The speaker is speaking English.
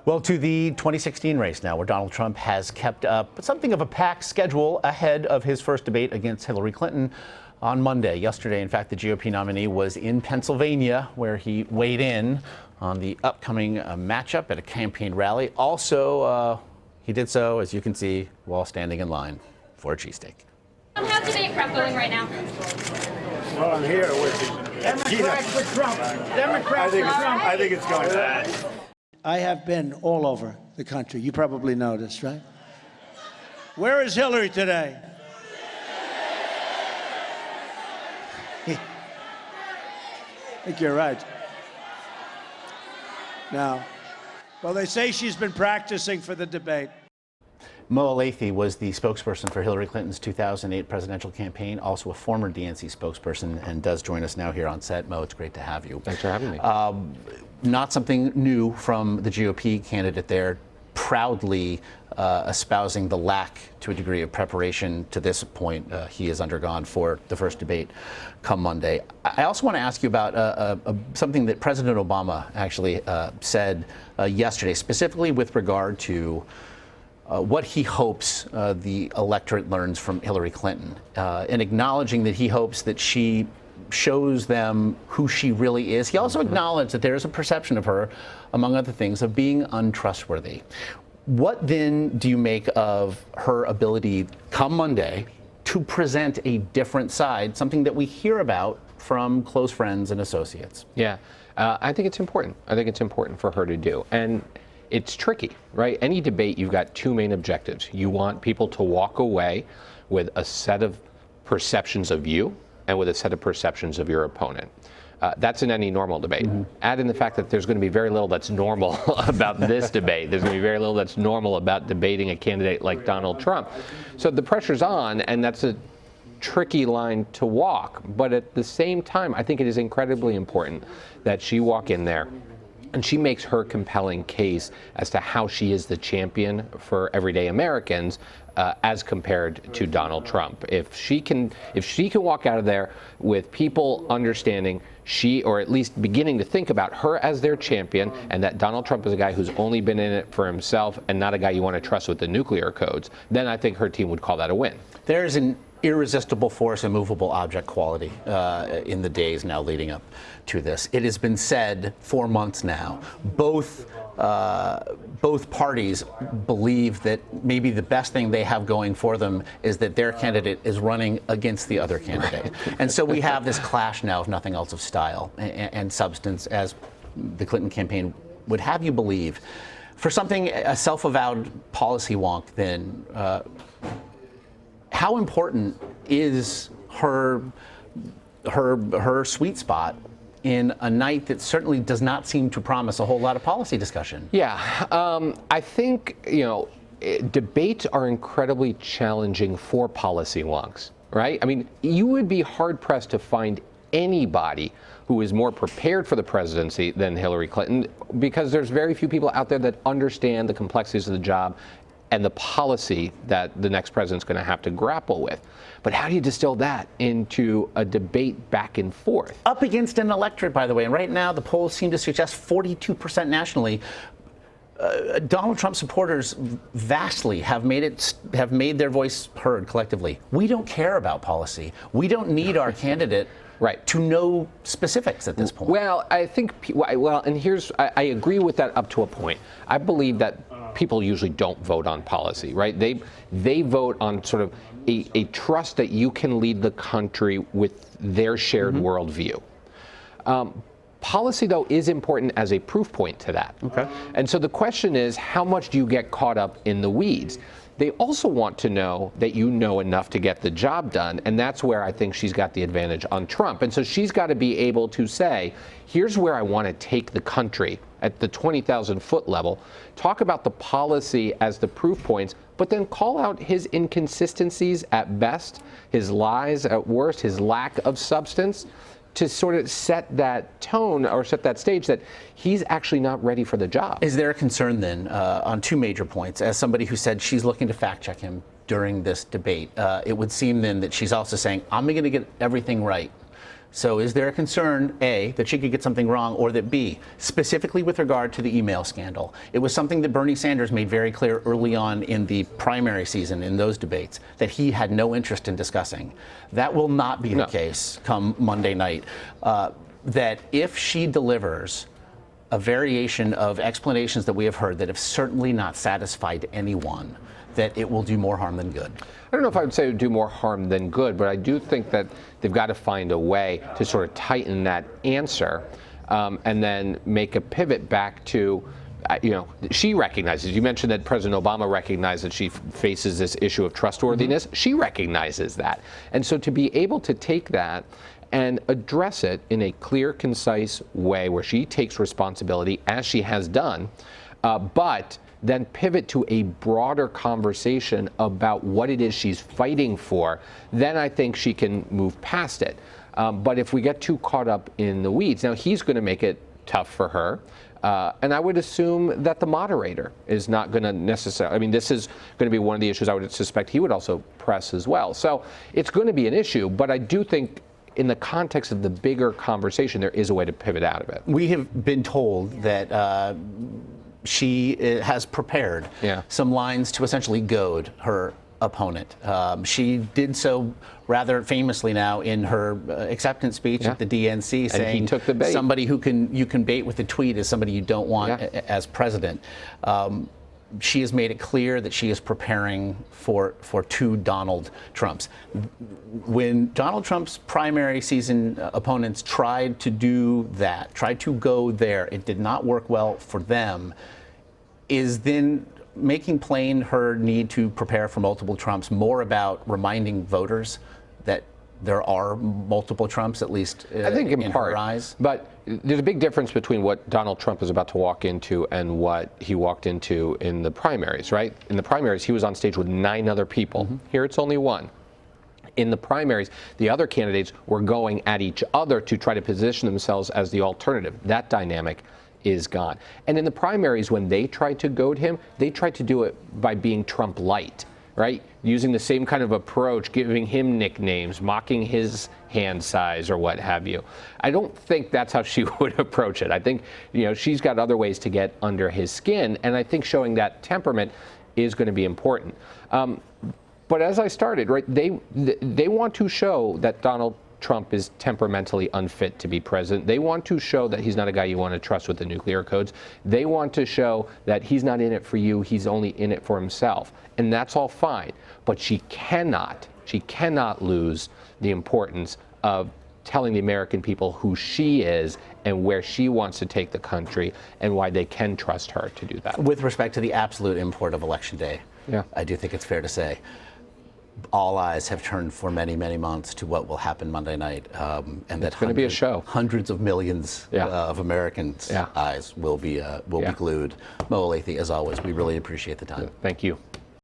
Well, to the 2016 race now, where Donald Trump has kept up something of a packed schedule ahead of his first debate against Hillary Clinton on Monday. Yesterday, in fact, the GOP nominee was in Pennsylvania, where he weighed in on the upcoming matchup at a campaign rally. Also, he did so, as you can see, while standing in line for a cheesesteak. How's debate prep going right now? Well, I'm here with Democrats for Trump. Democrats for Trump. I think it's going bad. I have been all over the country. You probably noticed, right? Where is Hillary today? I think you're right. Now, well, they say she's been practicing for the debate. Mo Elleithee was the spokesperson for Hillary Clinton's 2008 presidential campaign, also a former DNC spokesperson, and does join us now here on set. Mo, it's great to have you. Thanks for having me. Not something new from the GOP candidate there, proudly espousing the lack, to a degree, of preparation to this point he has undergone for the first debate come Monday. I also want to ask you about something that President Obama actually said yesterday, specifically with regard to what he hopes the electorate learns from Hillary Clinton, and acknowledging that he hopes that she shows them who she really is. He also acknowledged that there is a perception of her, among other things, of being untrustworthy. What then do you make of her ability come Monday to present a different side, something that we hear about from close friends and associates? Yeah, I think it's important. I think it's important for her to do. And it's tricky, right? Any debate, you've got two main objectives. You want people to walk away with a set of perceptions of you and with a set of perceptions of your opponent. That's in any normal debate. Add in the fact that there's going to be very little that's normal about this debate. There's going to be very little that's normal about debating a candidate like Donald Trump. So the pressure's on, and that's a tricky line to walk. But at the same time, I think it is incredibly important that she walk in there and she makes her compelling case as to how she is the champion for everyday Americans as compared to Donald Trump. If she can walk out of there with people understanding she, or at least beginning to think about her as their champion, and that Donald Trump is a guy who's only been in it for himself and not a guy you want to trust with the nuclear codes, then I think her team would call that a win. There's an irresistible force, immovable object quality in the days now leading up to this. It has been said for months now. Both parties believe that maybe the best thing they have going for them is that their candidate is running against the other candidate. And so we have this clash now, if nothing else, of style and substance, as the Clinton campaign would have you believe. For something, a self-avowed policy wonk, then, how important is her sweet spot in a night that certainly does not seem to promise a whole lot of policy discussion? Yeah, I think, debates are incredibly challenging for policy wonks, right? I mean, you would be hard-pressed to find anybody who is more prepared for the presidency than Hillary Clinton, because there's very few people out there that understand the complexities of the job and the policy that the next president's going to have to grapple with. But how do you distill that into a debate back and forth? Up against an electorate, by the way, and right now the polls seem to suggest 42% nationally. Donald Trump supporters vastly have made their voice heard collectively. We don't care about policy. We don't need our candidate to know specifics at this point. Well, I think, and here's, I agree with that up to a point. I believe that people usually don't vote on policy, right? They vote on sort of a trust that you can lead the country with their shared worldview. Policy, though, is important as a proof point to that. Okay. And so the question is, how much do you get caught up in the weeds? They also want to know that you know enough to get the job done, and that's where I think she's got the advantage on Trump. And so she's got to be able to say, here's where I want to take the country at the 20,000-foot level, talk about the policy as the proof points, but then call out his inconsistencies at best, his lies at worst, his lack of substance, to sort of set that tone or set that stage that he's actually not ready for the job. Is there a concern then on two major points? As somebody who said she's looking to fact check him during this debate, it would seem then that she's also saying, I'm going to get everything right So is there a concern, A, that she could get something wrong, or that B, specifically with regard to the email scandal? It was something that Bernie Sanders made very clear early on in the primary season in those debates that he had no interest in discussing. That will not be the case come Monday night. That if she delivers a variation of explanations that we have heard that have certainly not satisfied anyone, that it will do more harm than good. I don't know if I would say it would do more harm than good, but I do think that they've got to find a way to sort of tighten that answer and then make a pivot back to, she recognizes, you mentioned that President Obama recognized that she faces this issue of trustworthiness. She recognizes that. And so to be able to take that and address it in a clear, concise way where she takes responsibility, as she has done, but then pivot to a broader conversation about what it is she's fighting for, then I think she can move past it. But if we get too caught up in the weeds, now he's going to make it tough for her. And I would assume that the moderator is not going to necessarily, I mean, this is going to be one of the issues I would suspect he would also press as well. So it's going to be an issue, but I do think in the context of the bigger conversation, there is a way to pivot out of it. We have been told that she has prepared some lines to essentially goad her opponent. She did so rather famously now in her acceptance speech at the DNC, saying he took the bait. Somebody you can bait with a tweet is somebody you don't want as president. She has made it clear that she is preparing for two Donald Trumps. When Donald Trump's primary season opponents tried to do that, tried to go there, it did not work well for them. Is then making plain her need to prepare for multiple Trumps more about reminding voters that there are multiple Trumps, at least I think in part, her eyes? But there's a big difference between what Donald Trump is about to walk into and what he walked into in the primaries, right? In the primaries, he was on stage with 9 other people. Here it's only 1. In the primaries, the other candidates were going at each other to try to position themselves as the alternative. That dynamic is gone. And in the primaries, when they tried to goad him, they tried to do it by being Trump light, right? Using the same kind of approach, giving him nicknames, mocking his hand size or what have you. I don't think that's how she would approach it. I think, she's got other ways to get under his skin, and I think showing that temperament is going to be important. But as I started, right, they want to show that Donald Trump is temperamentally unfit to be president. They want to show that he's not a guy you want to trust with the nuclear codes. They want to show that he's not in it for you, he's only in it for himself. And that's all fine. But she cannot lose the importance of telling the American people who she is and where she wants to take the country and why they can trust her to do that. With respect to the absolute import of Election Day, I do think it's fair to say all eyes have turned for many, many months to what will happen Monday night, and that it's going to be a show. Hundreds of millions of Americans' eyes will be glued. Mo Elleithee, as always, we really appreciate the time. Thank you.